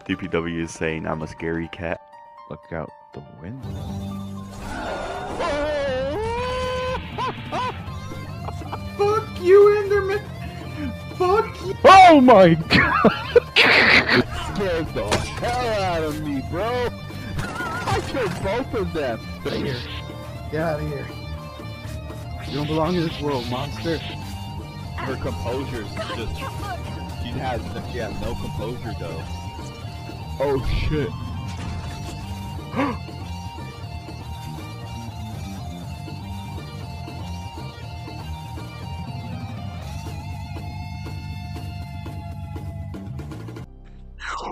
DPW is saying I'm a scary cat. Look out the window. Fuck you, Enderman! Fuck you! Oh my god! Scared the hell out of me, bro! I killed both of them! Get out of here. Get out of here. You don't belong in this world, monster. Her composure is just... She has no composure, though. Oh shit.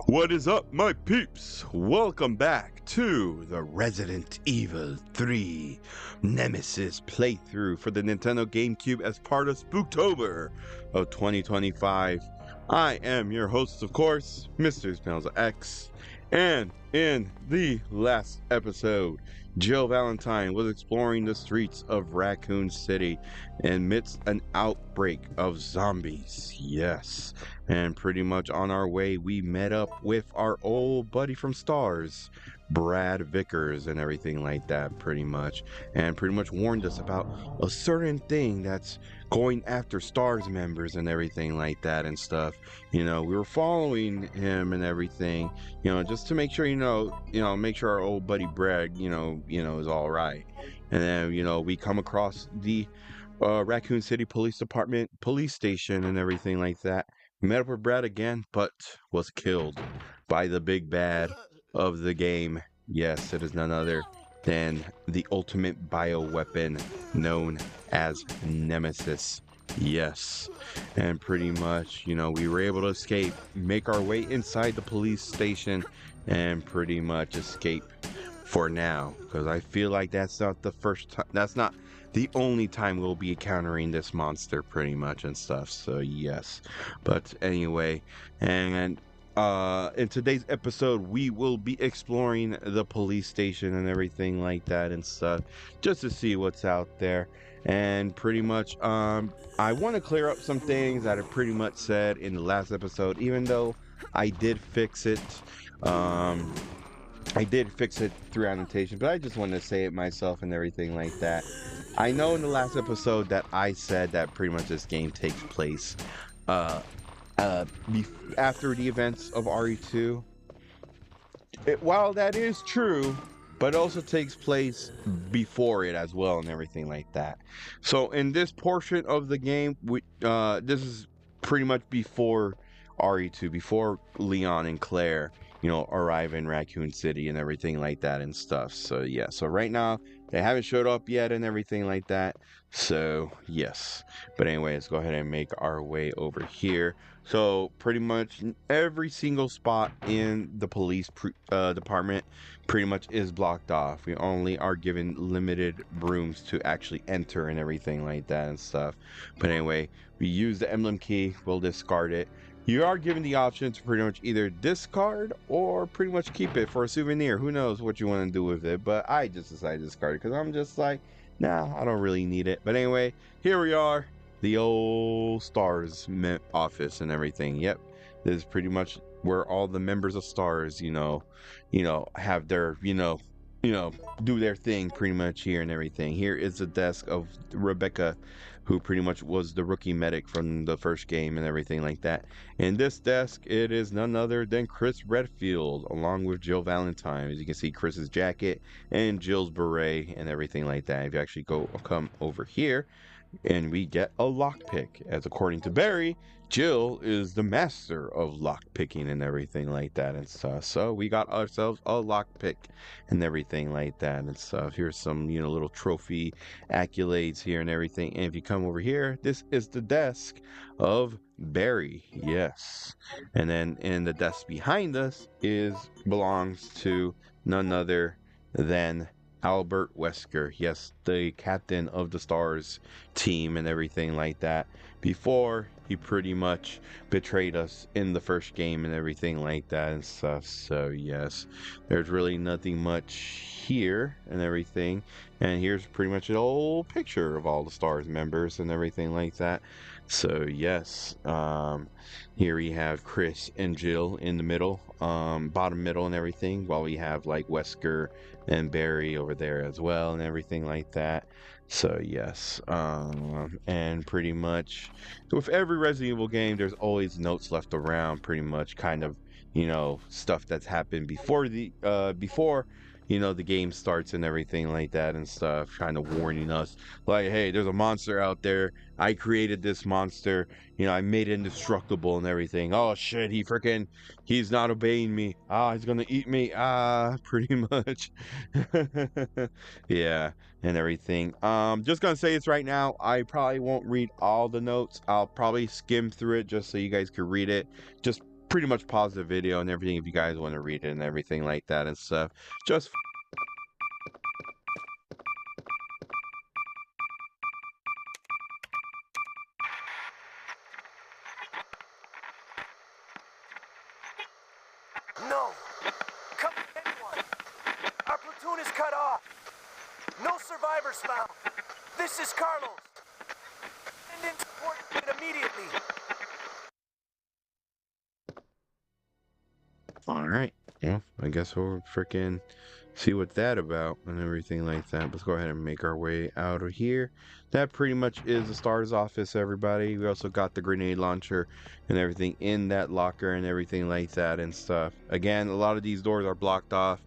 What is up, my peeps? Welcome back to the Resident Evil 3 Nemesis playthrough for the Nintendo GameCube as part of Spooktober of 2025. I am your host, of course, mrespnozax, and in the last episode, Jill Valentine was exploring the streets of Raccoon City amidst an outbreak of zombies. Yes, and pretty much on our way, we met up with our old buddy from Stars, Brad Vickers, and everything like that, pretty much, and pretty much warned us about a certain thing that's going after Stars members and everything like that and stuff. You know, we were following him and everything, you know, just to make sure, make sure our old buddy Brad, is all right. And then, we come across the Raccoon City Police Department Police Station and everything like that. Met up with Brad again, but was killed by the big bad of the game. Yes, it is none other than the ultimate bioweapon known as Nemesis. Yes, and pretty much, we were able to escape, make our way inside the police station, and pretty much escape for now, because I feel like that's not the first time, that's not the only time we'll be encountering this monster, pretty much, and stuff. So yes, but anyway, and in today's episode, we will be exploring the police station and everything like that and stuff, just to see what's out there. And pretty much, I want to clear up some things that I pretty much said in the last episode, even though I did fix it. I did fix it through annotation, but I just wanted to say it myself and everything like that. I know in the last episode that I said that pretty much this game takes place after the events of RE2. While that is true, but it also takes place before it as well and everything like that. So in this portion of the game, this is pretty much before RE2, before Leon and Claire, arrive in Raccoon City and everything like that and stuff. So yeah, so right now they haven't showed up yet and everything like that. So yes, but anyway, let's go ahead and make our way over here. So pretty much every single spot in the police department pretty much is blocked off. We only are given limited rooms to actually enter and everything like that and stuff. But anyway, we use the emblem key, we'll discard it. You are given the option to pretty much either discard or pretty much keep it for a souvenir. Who knows what you want to do with it, but I just decided to discard it because I'm just like, nah, I don't really need it. But anyway, here we are, the old Stars office and everything. Yep, this is pretty much where all the members of Stars, have their, do their thing pretty much here and everything. Here is the desk of Rebecca, who pretty much was the rookie medic from the first game and everything like that. In this desk, it is none other than Chris Redfield, along with Jill Valentine. As you can see, Chris's jacket and Jill's beret and everything like that. If you actually come over here, and we get a lockpick, as according to Barry, Jill is the master of lockpicking and everything like that and stuff. So we got ourselves a lockpick and everything like that and stuff. Here's some, little trophy accolades here and everything. And if you come over here, this is the desk of Barry. Yes. And then in the desk behind us belongs to none other than Albert Wesker. Yes, the captain of the Stars team and everything like that, before he pretty much betrayed us in the first game and everything like that and stuff. So yes, there's really nothing much here and everything. And here's pretty much an old picture of all the Stars members and everything like that. So yes, here we have Chris and Jill in the middle, bottom middle and everything, while we have like Wesker and Barry over there as well and everything like that. So yes, and pretty much with every Resident Evil game, there's always notes left around, pretty much kind of, stuff that's happened before the game starts and everything like that and stuff, kind of warning us like, hey, there's a monster out there. I created this monster. I made it indestructible and everything. Oh shit, he's not obeying me. Ah, he's gonna eat me. Ah, pretty much. Yeah, and everything. Just gonna say this right now. I probably won't read all the notes. I'll probably skim through it just so you guys can read it. Just pretty much pause the video and everything if you guys want to read it and everything like that and stuff. Just No! Come anyone! Our platoon is cut off! No survivors found! This is Carlos! Send in support immediately! Alright, yeah, I guess we'll freaking see what that about and everything like that. Let's go ahead and make our way out of here. That pretty much is the star's office, everybody. We also got the grenade launcher and everything in that locker and everything like that and stuff. Again, a lot of these doors are blocked off.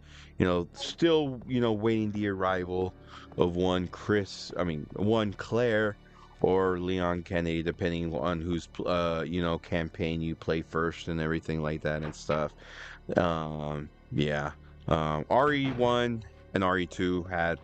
Still, waiting the arrival of one Claire or Leon Kennedy, depending on whose campaign you play first and everything like that and stuff. Yeah. RE1 and RE2 had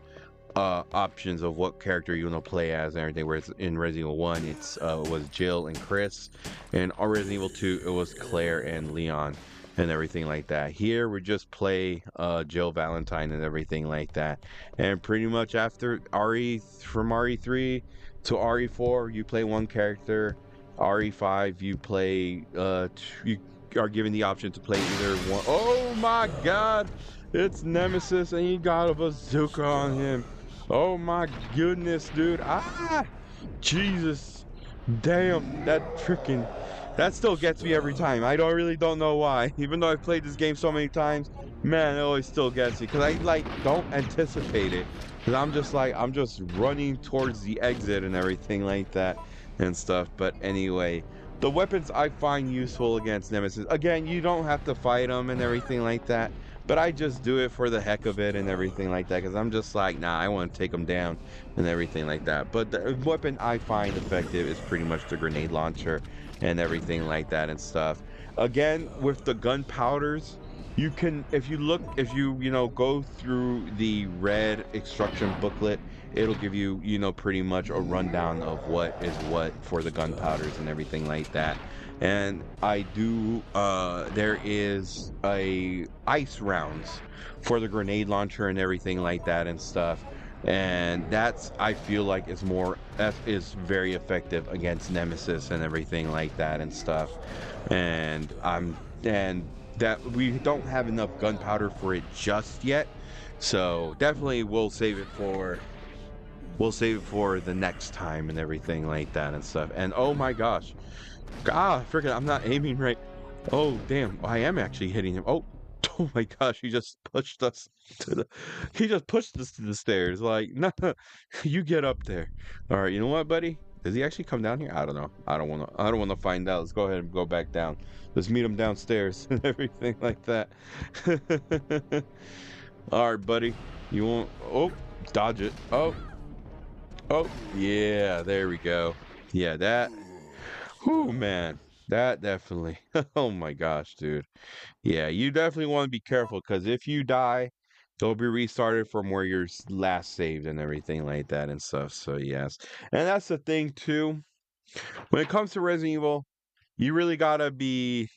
options of what character you want to play as and everything, whereas in Resident Evil 1 it was Jill and Chris, and Resident Evil 2 it was Claire and Leon and everything like that. Here we just play Jill Valentine and everything like that, and pretty much after from RE3 to RE4 you play one character. RE5 you play you are given the option to play either one. Oh my god, it's Nemesis and he got a bazooka on him. Oh my goodness, dude. Jesus, damn, that still gets me every time. I really don't know why. Even though I've played this game so many times, man, it always still gets me because I don't anticipate it, because I'm just running towards the exit and everything like that and stuff. But anyway, the weapons I find useful against Nemesis, again, you don't have to fight them and everything like that, but I just do it for the heck of it and everything like that, because I'm just like, nah, I want to take them down and everything like that. But the weapon I find effective is pretty much the grenade launcher and everything like that and stuff. Again, with the gunpowders, you can, if you go through the red instruction booklet, it'll give you, pretty much a rundown of what is what for the gunpowders and everything like that. And I do, there is a ice rounds for the grenade launcher and everything like that and stuff. And I feel like that is very effective against Nemesis and everything like that and stuff. And that we don't have enough gunpowder for it just yet, so definitely we'll save it for the next time and everything like that and stuff. And oh my gosh, freaking, I'm not aiming right. Oh damn, I am actually hitting him. Oh my gosh, he just pushed us to the stairs. Like, no, you get up there. All right, you know what, buddy? Does he actually come down here? I don't know. I don't want to find out. Let's go ahead and go back down. Let's meet him downstairs and everything like that. All right, buddy. You want? Oh, dodge it. Oh, yeah. There we go. Yeah, that. Whew, man. That definitely. Oh my gosh, dude. Yeah, you definitely want to be careful, because if you die, you'll be restarted from where you're last saved and everything like that and stuff. So yes, and that's the thing too. When it comes to Resident Evil, you really gotta be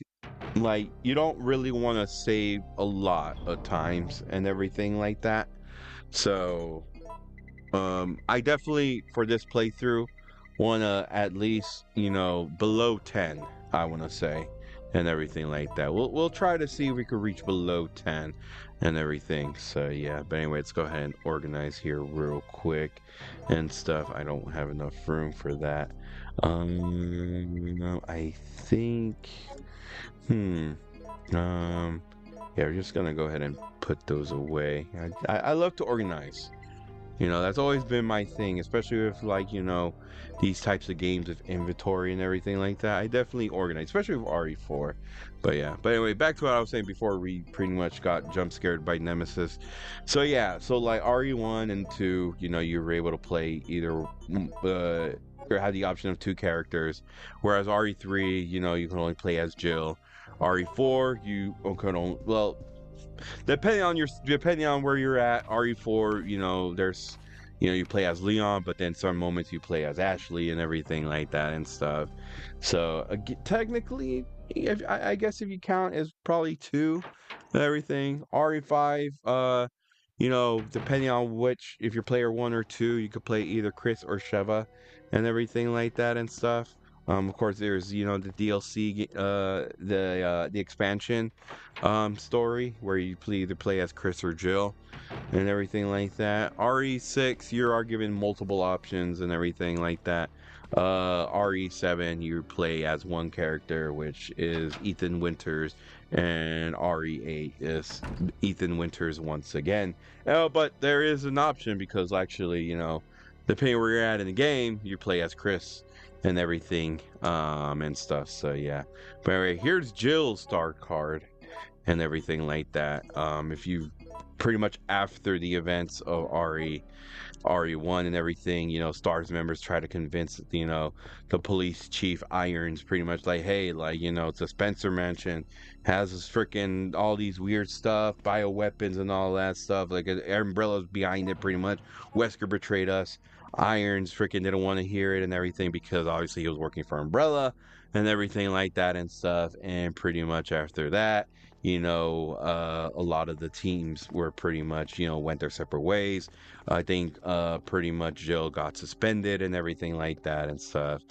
like, you don't really want to save a lot of times and everything like that. So I definitely, for this playthrough, want to at least, below 10, I want to say, and everything like that. We'll try to see if we could reach below 10 and everything. So yeah, but anyway, let's go ahead and organize here real quick and stuff. I don't have enough room for that. I think yeah, we're just gonna go ahead and put those away. I love to organize. You know, that's always been my thing, especially with, like, you know, these types of games with inventory and everything like that. I definitely organize, especially with RE4. But yeah, but anyway, back to what I was saying before we pretty much got jump scared by Nemesis. So yeah, so like RE1 and 2, you know, you were able to play either or had the option of 2 characters, whereas RE3, you know, you can only play as Jill. RE4, you can only, well, depending on where you're at, RE4, you know, there's, you know, you play as Leon, but then some moments you play as Ashley and everything like that and stuff. So technically, I guess if you count, as probably 2 and everything. RE5, you know, depending on which, if you're player 1 or 2, you could play either Chris or Sheva and everything like that and stuff. Of course, there's, you know, the DLC, the expansion story where you either play as Chris or Jill and everything like that. RE6, you are given multiple options and everything like that. RE7, you play as one character, which is Ethan Winters, and RE8 is Ethan Winters once again. But there is an option because actually, you know, depending where you're at in the game, you play as Chris and everything and stuff. So yeah, but anyway, here's Jill's star card and everything like that. If you pretty much after the events of RE1 and everything, you know, STARS members try to convince, you know, the police chief Irons pretty much like, hey, like, you know, it's a Spencer mansion, has this freaking all these weird stuff, bioweapons and all that stuff, like Umbrella's behind it pretty much. Wesker betrayed us. Irons freaking didn't want to hear it and everything because obviously he was working for Umbrella and everything like that and stuff. And pretty much after that, you know, a lot of the teams were pretty much, you know, went their separate ways. I think pretty much Jill got suspended and everything like that and stuff.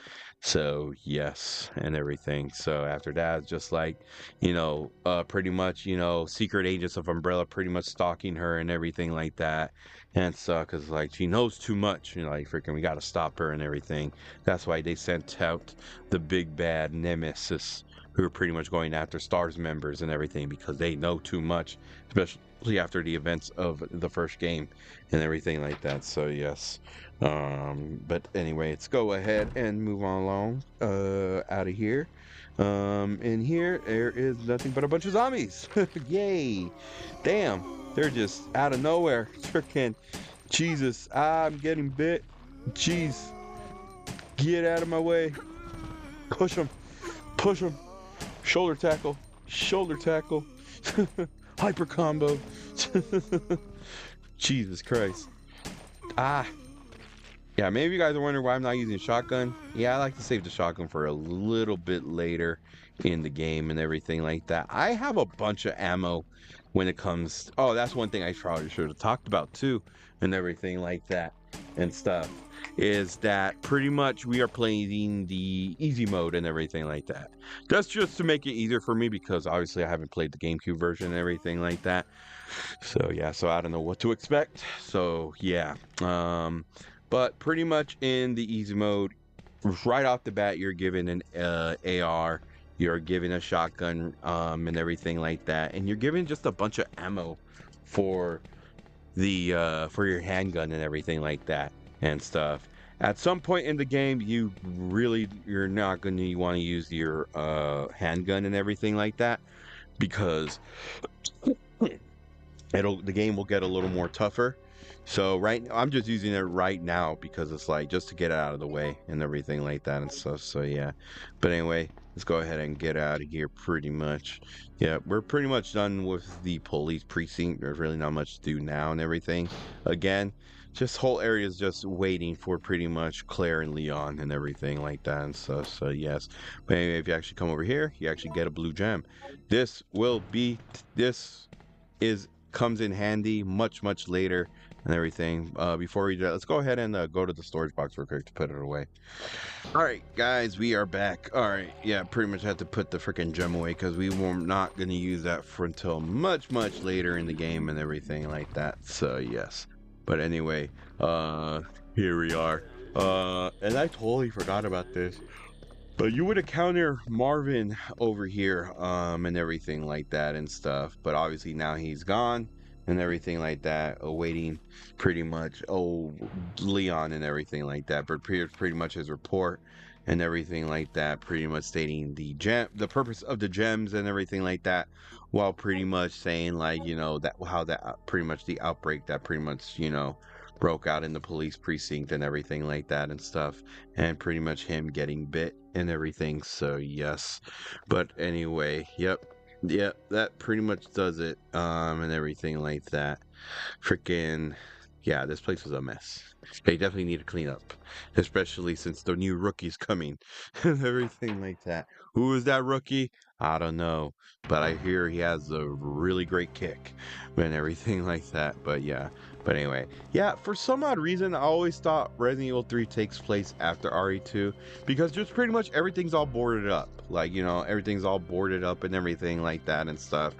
So yes, and everything. So after that, just like, you know, pretty much, you know, secret agents of Umbrella pretty much stalking her and everything like that. And so, cause like she knows too much, you know, like freaking, we gotta stop her and everything. That's why they sent out the big bad Nemesis, who are pretty much going after STARS members and everything because they know too much, especially after the events of the first game and everything like that. So yes, but anyway, let's go ahead and move on along out of here. In here there is nothing but a bunch of zombies. Yay! Damn, they're just out of nowhere. Freaking Jesus, I'm getting bit. Jeez, get out of my way. Push them, push them. Shoulder tackle, hyper combo. Jesus Christ. Yeah, maybe you guys are wondering why I'm not using a shotgun. Yeah, I like to save the shotgun for a little bit later in the game and everything like that. I have a bunch of ammo when it comes. Oh, that's one thing I probably should have talked about too and everything like that and stuff. Is that pretty much we are playing the easy mode and everything like that. That's just to make it easier for me because obviously I haven't played the GameCube version and everything like that. So yeah, so I don't know what to expect. So yeah, but pretty much in the easy mode, right off the bat, you're given an AR, you're given a shotgun, and everything like that, and you're given just a bunch of ammo for the for your handgun and everything like that and stuff. At some point in the game, you're not going to want to use your handgun and everything like that because the game will get a little more tougher. So right now, I'm just using it right now because it's like just to get it out of the way and everything like that and stuff. So yeah, but anyway, let's go ahead and get out of here pretty much. Yeah, we're pretty much done with the police precinct. There's really not much to do now and everything. Again, just whole area is just waiting for pretty much Claire and Leon and everything like that and stuff. So yes, but anyway, if you actually come over here, you actually get a blue gem. This comes in handy much later and everything. Before we do that, let's go ahead and go to the storage box real quick to put it away. All right, guys, we are back. All right, yeah, pretty much had to put the freaking gem away because we were not going to use that for until much later in the game and everything like that. So yes, but anyway, here we are. And I totally forgot about this, but you would encounter Marvin over here, and everything like that and stuff. But obviously now he's gone and everything like that, awaiting pretty much Leon and everything like that. But pretty much his report and everything like that, pretty much stating the purpose of the gems and everything like that, while pretty much saying like, you know, that how that pretty much the outbreak that pretty much, you know, broke out in the police precinct and everything like that and stuff, and pretty much him getting bit and everything. So yes, but anyway, yep, that pretty much does it, and everything like that. Freaking yeah, this place was a mess. They definitely need to clean up, especially since the new rookie's coming and everything like that. Who is that rookie? I don't know, but I hear he has a really great kick and everything like that. But yeah, but anyway, yeah, for some odd reason, I always thought Resident Evil 3 takes place after RE2 because just pretty much everything's all boarded up. Like, you know, everything's all boarded up and everything like that and stuff.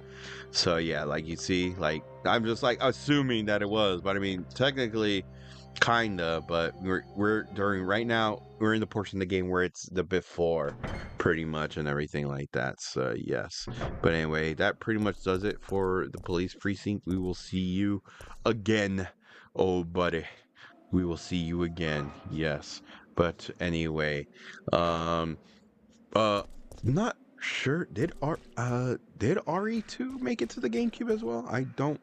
So yeah, like you see, like I'm just like assuming that it was, but I mean technically kinda, but we're during right now we're in the portion of the game where it's the before pretty much and everything like that. So yes, but anyway, that pretty much does it for the police precinct. We will see you again, oh buddy, we will see you again. Yes, but anyway, not sure, did RE2 make it to the GameCube as well? I don't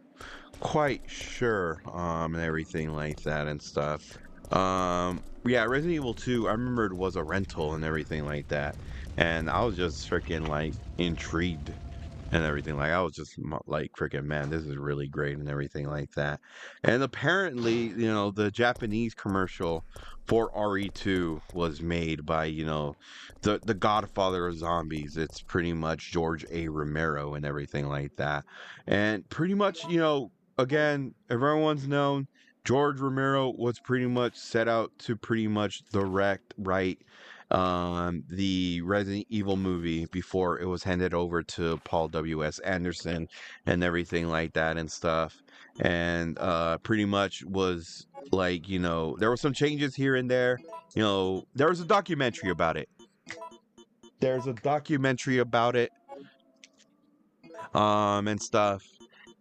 quite sure, and everything like that and stuff. Yeah, Resident Evil 2, I remember it was a rental and everything like that, and I was just freaking like intrigued and everything. Like I was just like freaking, man, this is really great and everything like that. And apparently, you know, the Japanese commercial for RE2 was made by, you know, the godfather of zombies. It's pretty much George A. Romero and everything like that. And pretty much, you know, again, everyone's known George Romero was pretty much set out to pretty much direct, right, the Resident Evil movie before it was handed over to Paul W.S. Anderson and everything like that and stuff. And pretty much was like, you know, there were some changes here and there. You know, there was a documentary about it. There's a documentary about it, and stuff.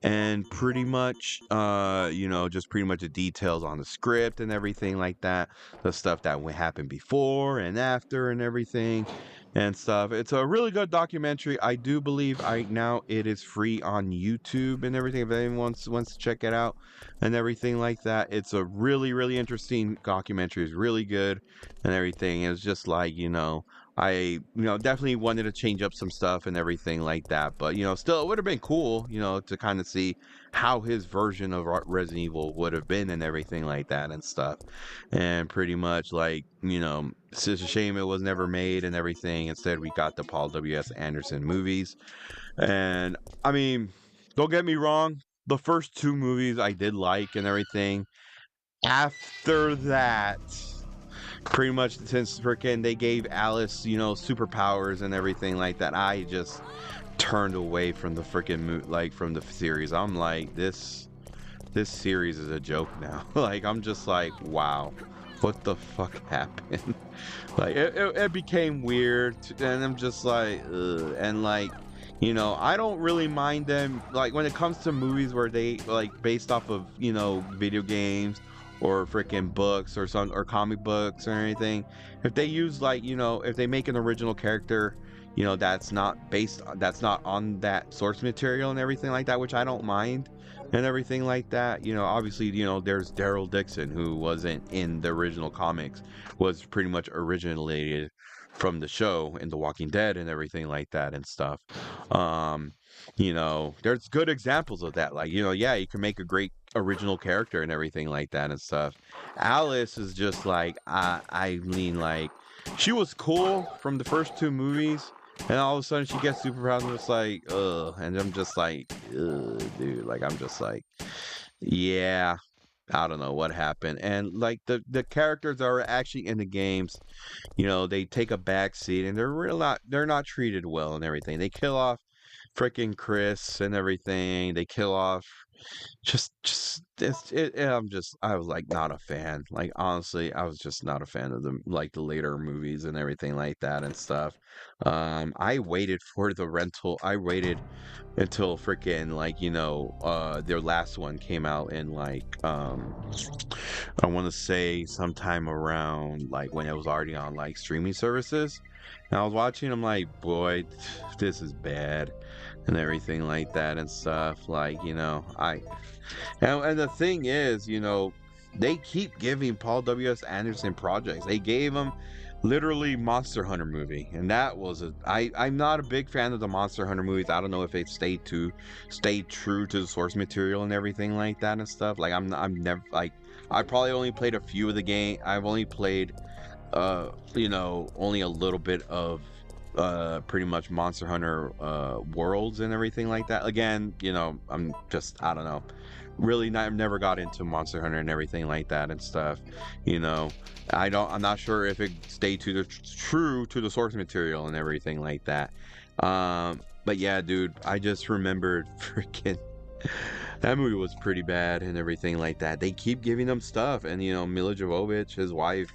And pretty much, you know, just pretty much the details on the script and everything like that, the stuff that happened before and after and everything and stuff. It's a really good documentary. I do believe right now it is free on YouTube and everything, if anyone wants to check it out and everything like that. It's a really interesting documentary. It's really good and everything. It's just like, you know, I, you know, definitely wanted to change up some stuff and everything like that, but, you know, still it would have been cool, you know, to kind of see how his version of Resident Evil would have been and everything like that and stuff. And pretty much like, you know, it's just a shame it was never made and everything. Instead, we got the Paul W.S. Anderson movies. And I mean, don't get me wrong, the first two movies I did like and everything. After that, pretty much since freaking they gave Alice, you know, superpowers and everything like that, I just turned away from the freaking like from the series. I'm like, this series is a joke now. Like I'm just like, wow, what the fuck happened? Like it became weird, and I'm just like, ugh. And like, you know, I don't really mind them, like when it comes to movies where they like based off of, you know, video games or freaking books or comic books or anything. If they use like, you know, if they make an original character, you know, that's not on that source material and everything like that, which I don't mind and everything like that. You know, obviously, you know, there's Daryl Dixon, who wasn't in the original comics, was pretty much originated from the show in The Walking Dead and everything like that and stuff. You know, there's good examples of that. Like, you know, yeah, you can make a great original character and everything like that and stuff. Alice is just like, I mean, like, she was cool from the first two movies, and all of a sudden she gets superpowers and it's like, ugh. And I'm just like, ugh, dude. Like, I'm just like, yeah. I don't know what happened. And like the characters that are actually in the games, they take a back seat and they're not treated well and everything. They kill off freaking Chris and everything. They kill off just I was like not a fan. Like honestly, I was just not a fan of the later movies and everything like that and stuff. I waited for the rental. I waited until freaking their last one came out in I want to say sometime around like when it was already on like streaming services. And I was watching, I'm like, boy, this is bad and everything like that and stuff. Like, and the thing is, they keep giving Paul W.S. Anderson projects. They gave him literally Monster Hunter movie, and that was I'm not a big fan of the Monster Hunter movies. I don't know if they stayed true to the source material and everything like that and stuff. Like I'm never like I probably only played a few of the game. I've only played only a little bit of pretty much Monster Hunter worlds and everything like that. Again, I'm just I don't know. Really not, I've never got into Monster Hunter and everything like that and stuff. I'm not sure if it stayed true to the source material and everything like that. But yeah, dude, I just remembered freaking that movie was pretty bad and everything like that. They keep giving them stuff, and Mila Jovovich, his wife,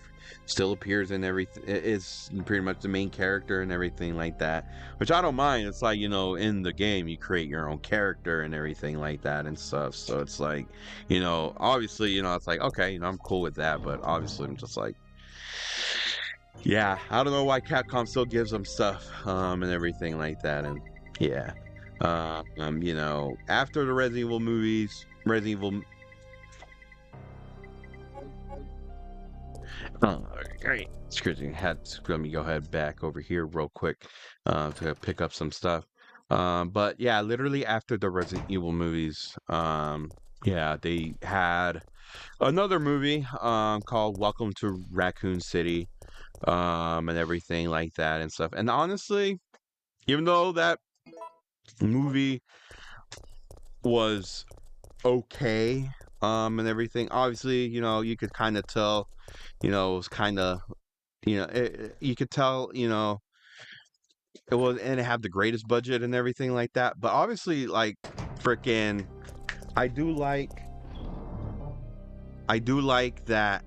still appears in everything. Is pretty much the main character and everything like that, which I don't mind. It's like in the game you create your own character and everything like that and stuff. So it's like obviously it's like okay, I'm cool with that, but obviously I'm just like yeah, I don't know why Capcom still gives them stuff and everything like that. And yeah, after the Resident Evil movies, great. Excuse me, let me go ahead back over here real quick to pick up some stuff. But yeah, literally after the Resident Evil movies, yeah, they had another movie called Welcome to Raccoon City, and everything like that and stuff. And honestly, even though that movie was okay, and everything, obviously, you could kind of tell, it was kind of, you could tell, it was, and it had the greatest budget and everything like that. But obviously, like, freaking, I do like that.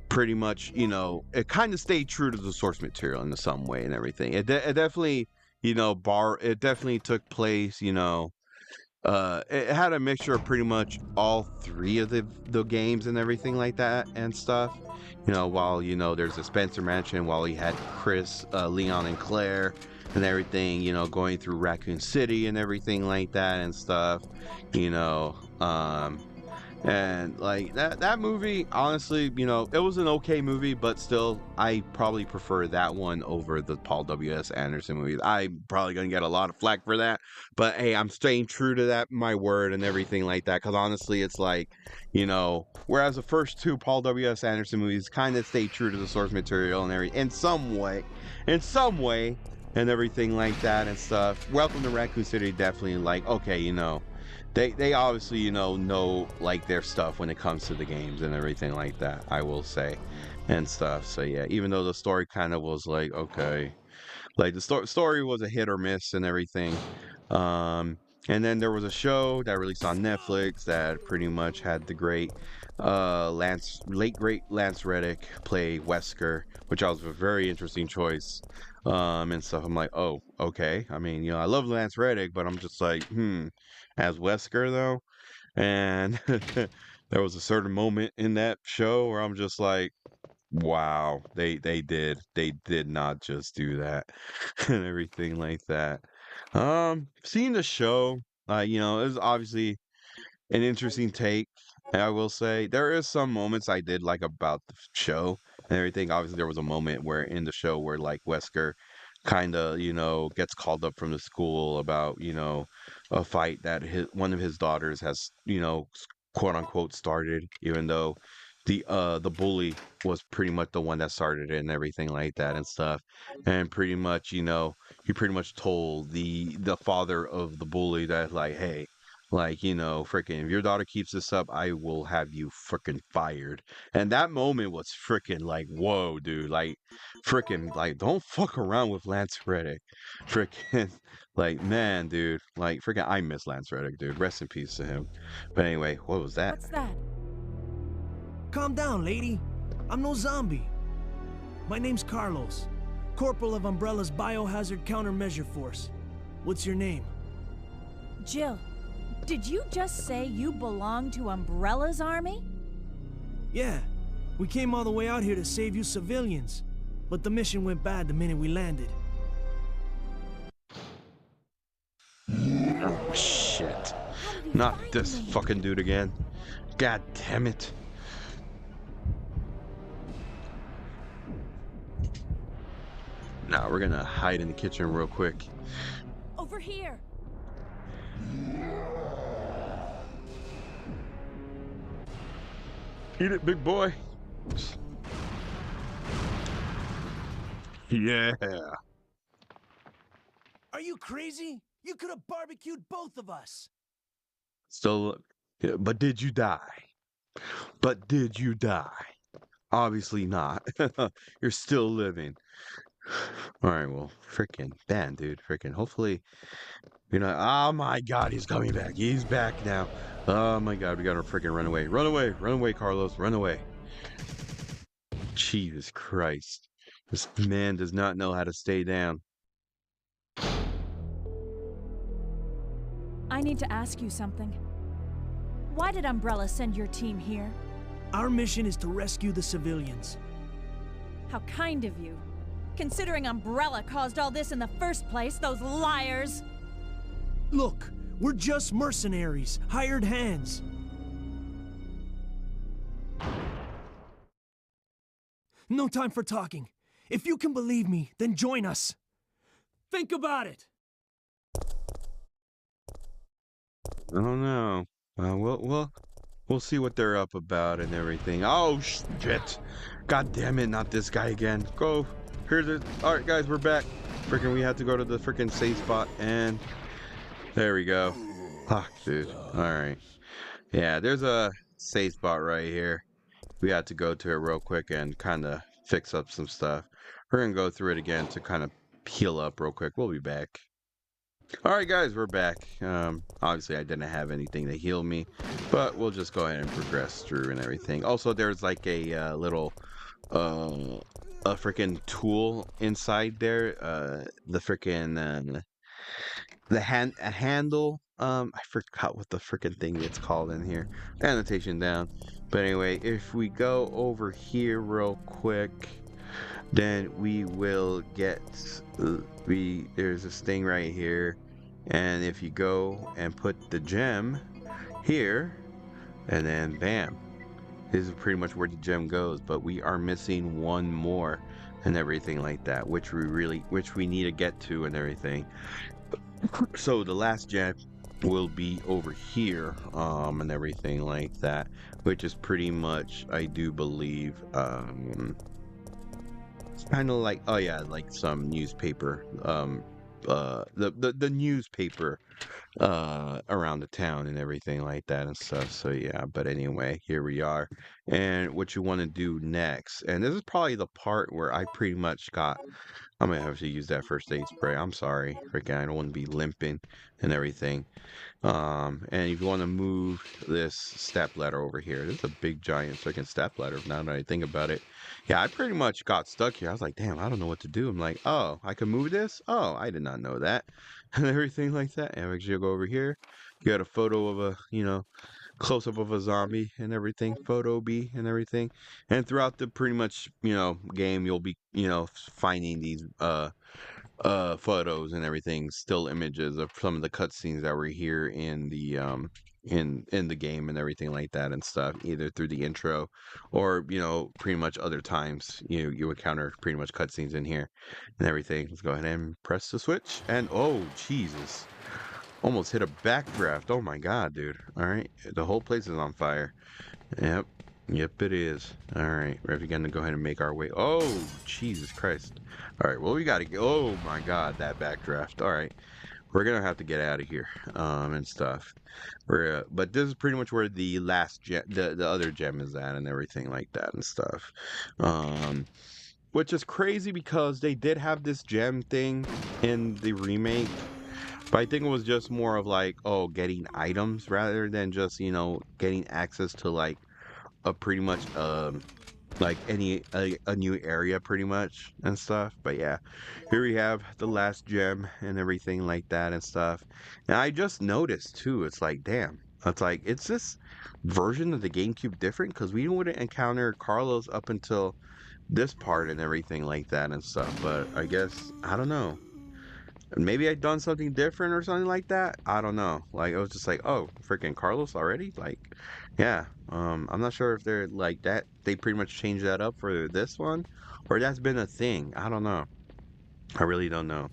Pretty much, it kind of stayed true to the source material in some way and everything. It definitely, it definitely took place, it had a mixture of pretty much all three of the games and everything like that and stuff. While there's a Spencer Mansion, while he had Chris, Leon, and Claire and everything, going through Raccoon City and everything like that and stuff. And like that movie, honestly, it was an okay movie, but still, I probably prefer that one over the Paul W.S. Anderson movies. I'm probably gonna get a lot of flack for that, but hey, I'm staying true to that my word and everything like that. Because honestly, it's like, whereas the first two Paul W.S. Anderson movies kind of stay true to the source material and everything in some way, and everything like that and stuff. Welcome to Raccoon City, definitely like okay, They obviously, know like their stuff when it comes to the games and everything like that, I will say, and stuff. So yeah, even though the story kind of was like, okay, like the story was a hit or miss and everything. And then there was a show that released on Netflix that pretty much had the great great Lance Reddick play Wesker, which was a very interesting choice. And stuff. I'm like, oh, okay. I mean, I love Lance Reddick, but I'm just like, as Wesker though. And there was a certain moment in that show where I'm just like, wow, they did not just do that and everything like that. Seeing the show, it was obviously an interesting take. I will say there is some moments I did like about the show and everything. Obviously, there was a moment where in the show where like Wesker kind of gets called up from the school about a fight that one of his daughters has quote unquote started, even though the bully was pretty much the one that started it and everything like that and stuff. And pretty much he pretty much told the father of the bully that like, hey, Like, you know, freaking, if your daughter keeps this up, I will have you freaking fired. And that moment was freaking like, whoa, dude. Like, freaking, like, don't fuck around with Lance Reddick. Freaking, like, man, dude. Like, freaking, I miss Lance Reddick, dude. Rest in peace to him. But anyway, what was that? What's that? Calm down, lady. I'm no zombie. My name's Carlos, Corporal of Umbrella's Biohazard Countermeasure Force. What's your name? Jill, did you just say you belong to Umbrella's army? Yeah, we came all the way out here to save you civilians, but the mission went bad the minute we landed. Oh, shit. Not this fucking dude again. God damn it. Now we're gonna hide in the kitchen real quick. Over here. Eat it, big boy. Yeah. Are you crazy? You could have barbecued both of us. So, yeah, but did you die? But did you die? Obviously not. You're still living. All right, well, freaking Ben, dude, freaking. Hopefully, you know. Oh my God, he's coming back. He's back now. Oh my God, we gotta freaking run away. Run away, run away, Carlos, run away. Jesus Christ, this man does not know how to stay down. I need to ask you something. Why did Umbrella send your team here? Our mission is to rescue the civilians. How kind of you. Considering Umbrella caused all this in the first place, those liars! Look, we're just mercenaries, hired hands. No time for talking. If you can believe me, then join us. Think about it. I don't know. We'll see what they're up about and everything. Oh shit! God damn it! Not this guy again. Go. Here's it. All right, guys, we're back. Freaking, we had to go to the freaking safe spot, and there we go. Fuck, dude. All right. Yeah, there's a safe spot right here. We had to go to it real quick and kind of fix up some stuff. We're gonna go through it again to kind of heal up real quick. We'll be back. Alright guys, we're back. Obviously I didn't have anything to heal me, but we'll just go ahead and progress through and everything. Also, there's like a little a freaking tool inside there. The freaking a handle. I forgot what the freaking thing it's called in here. Annotation down. But anyway, if we go over here real quick, then we will get there's this thing right here, and if you go and put the gem here, and then bam, this is pretty much where the gem goes. But we are missing one more and everything like that, which we need to get to and everything. So the last gem will be over here, and everything like that, which is pretty much, I do believe, kind of like, oh yeah, like some newspaper, the newspaper around the town and everything like that and stuff. So yeah, but anyway, here we are. And what you want to do next, and this is probably the part where I pretty much got, I'm gonna have to use that first aid spray. I'm sorry, freaking, I don't want to be limping and everything. And if you want to move this step ladder over here, this is a big giant freaking step ladder now that I think about it. Yeah, I pretty much got stuck here. I was like, damn, I don't know what to do. I'm like, oh, I can move this? Oh, I did not know that. And everything like that. And actually go over here. You got a photo of a, you know, close-up of a zombie and everything, photo B and everything. And throughout the pretty much, you know, game, you'll be, you know, finding these photos and everything, still images of some of the cutscenes that were here in the in the game and everything like that and stuff, either through the intro or, you know, pretty much other times you encounter pretty much cutscenes in here and everything. Let's go ahead and press the switch, and oh Jesus, almost hit a backdraft. Oh my God, dude. All right, the whole place is on fire. Yep, it is. All right, we're gonna go ahead and make our way. Oh, Jesus Christ. All right, well, we gotta go. Oh my God, that backdraft. All right, we're gonna have to get out of here, and stuff. But this is pretty much where the last gem, the other gem is at, and everything like that and stuff. Which is crazy because they did have this gem thing in the remake, but I think it was just more of like, oh, getting items rather than just, you know, getting access to like a pretty much like a new area pretty much and stuff. But yeah, here we have the last gem and everything like that and stuff. And I just noticed too, it's like, damn, it's like, it's this version of the GameCube different because we wouldn't encounter Carlos up until this part and everything like that and stuff. But I guess, I don't know, maybe I'd done something different or something like that. I don't know. Like, it was just like, oh, freaking Carlos already? Like, yeah. I'm not sure if they're like that. They pretty much changed that up for this one, or that's been a thing. I don't know. I really don't know.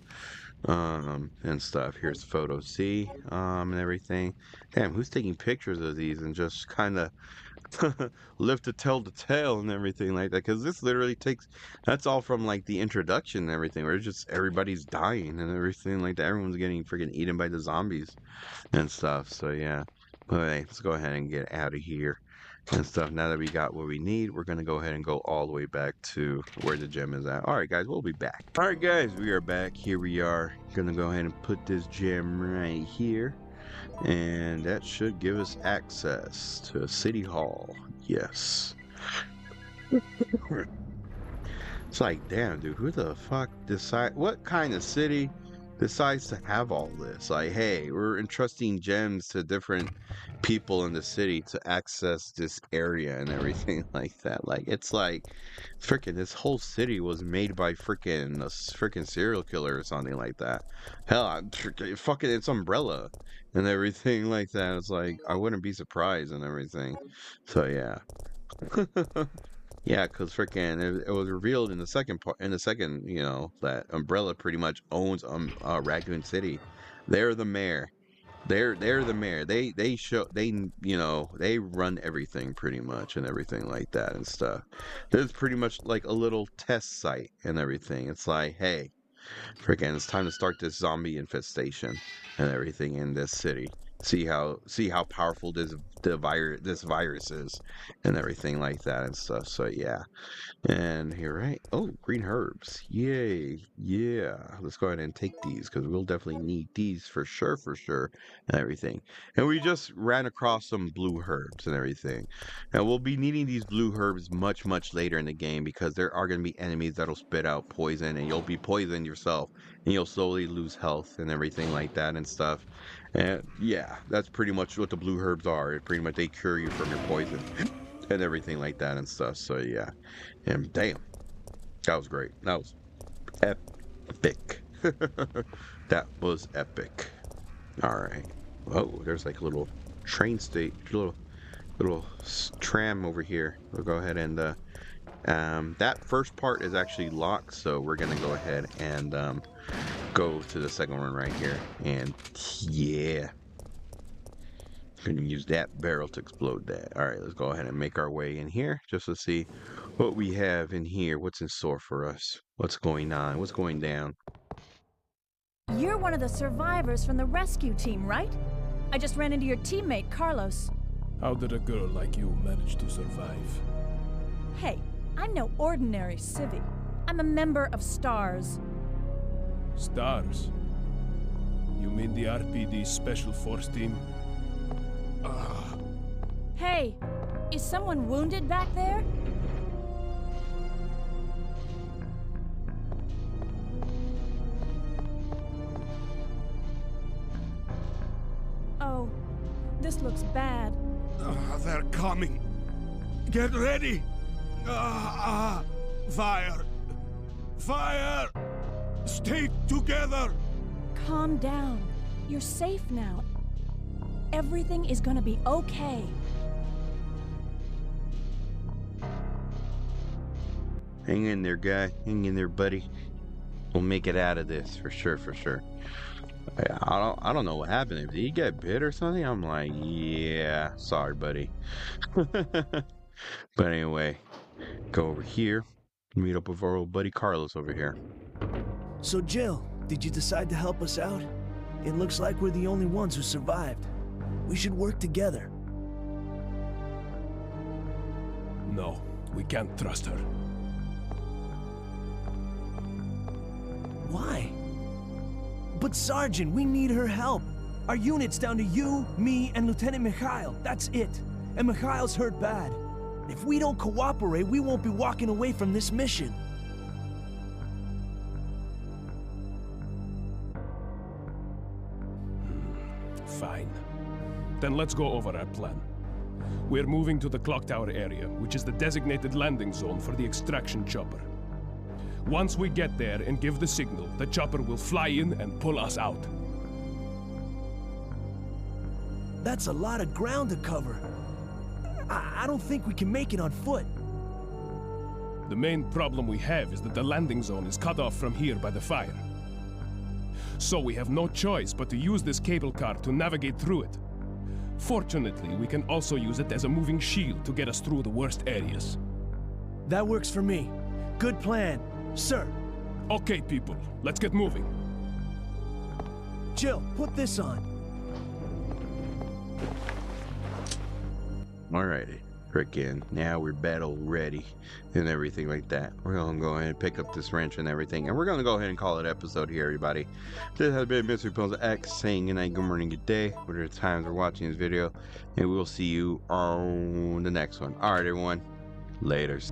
And stuff. Here's photo C, and everything. Damn, who's taking pictures of these and just kind of live to tell the tale and everything like that? Because this literally takes, that's all from like the introduction and everything, where it's just everybody's dying and everything like that. Everyone's getting freaking eaten by the zombies and stuff. So yeah. But hey, let's go ahead and get out of here and stuff. Now that we got what we need, we're gonna go ahead and go all the way back to where the gem is at. All right, guys, we'll be back. All right, guys, we are back. Here we are. Gonna go ahead and put this gem right here, and that should give us access to City Hall. Yes. It's like, damn, dude, who the fuck decide? What kind of city decides to have all this? Like, hey, we're entrusting gems to different people in the city to access this area and everything like that. Like, it's like, freaking, this whole city was made by freaking a freaking serial killer or something like that. Hell, fucking, it's Umbrella and everything like that. It's like, I wouldn't be surprised and everything. So yeah. Yeah, because freaking it was revealed in the second part, you know, that Umbrella pretty much owns Raccoon City. They're the mayor. They're the mayor. They show, they, you know, they run everything pretty much and everything like that and stuff. There's pretty much like a little test site and everything. It's like, hey, freaking, it's time to start this zombie infestation and everything in this city. See how powerful this virus is and everything like that and stuff. So yeah. And here, right? Oh, green herbs. Yay. Yeah. Let's go ahead and take these because we'll definitely need these for sure, and everything. And we just ran across some blue herbs and everything. And we'll be needing these blue herbs much, much later in the game because there are going to be enemies that'll spit out poison and you'll be poisoned yourself and you'll slowly lose health and everything like that and stuff. And yeah, that's pretty much what the blue herbs are. It pretty much, they cure you from your poison and everything like that and stuff. So yeah. And damn, that was great. That was epic. That was epic. All right. Oh, there's like a little train state, little tram over here. We'll go ahead and that first part is actually locked, so we're gonna go ahead and go to the second one right here. And yeah, gonna use that barrel to explode that. All right, let's go ahead and make our way in here just to see what we have in here. What's in store for us? What's going on? What's going down? You're one of the survivors from the rescue team, right? I just ran into your teammate, Carlos. How did a girl like you manage to survive? Hey, I'm no ordinary civvy. I'm a member of STARS. Stars? You mean the RPD Special Force Team? Hey, is someone wounded back there? Oh, this looks bad. They're coming. Get ready! Fire! Fire! Stay together! Calm down. You're safe now. Everything is gonna be okay. Hang in there, guy. Hang in there, buddy. We'll make it out of this for sure, I don't know what happened. Did he get bit or something? I'm like, yeah, sorry, buddy. But anyway, go over here, meet up with our old buddy Carlos over here. So Jill, did you decide to help us out? It looks like we're the only ones who survived. We should work together. No, we can't trust her. Why? But Sergeant, we need her help. Our unit's down to you, me, and Lieutenant Mikhail. That's it. And Mikhail's hurt bad. If we don't cooperate, we won't be walking away from this mission. Fine. Then let's go over our plan. We're moving to the clock tower area, which is the designated landing zone for the extraction chopper. Once we get there and give the signal, the chopper will fly in and pull us out. That's a lot of ground to cover. I don't think we can make it on foot. The main problem we have is that the landing zone is cut off from here by the fire. So we have no choice but to use this cable car to navigate through it. Fortunately, we can also use it as a moving shield to get us through the worst areas. That works for me. Good plan, sir. Okay, people, let's get moving. Jill, put this on. Alrighty, frickin', now we're battle ready and everything like that. We're gonna go ahead and pick up this wrench and everything, and we're gonna go ahead and call it episode here, everybody. This has been mrespnozax saying good night, good morning, good day, whatever times we're watching this video, and we'll see you on the next one. Alright, everyone, laters.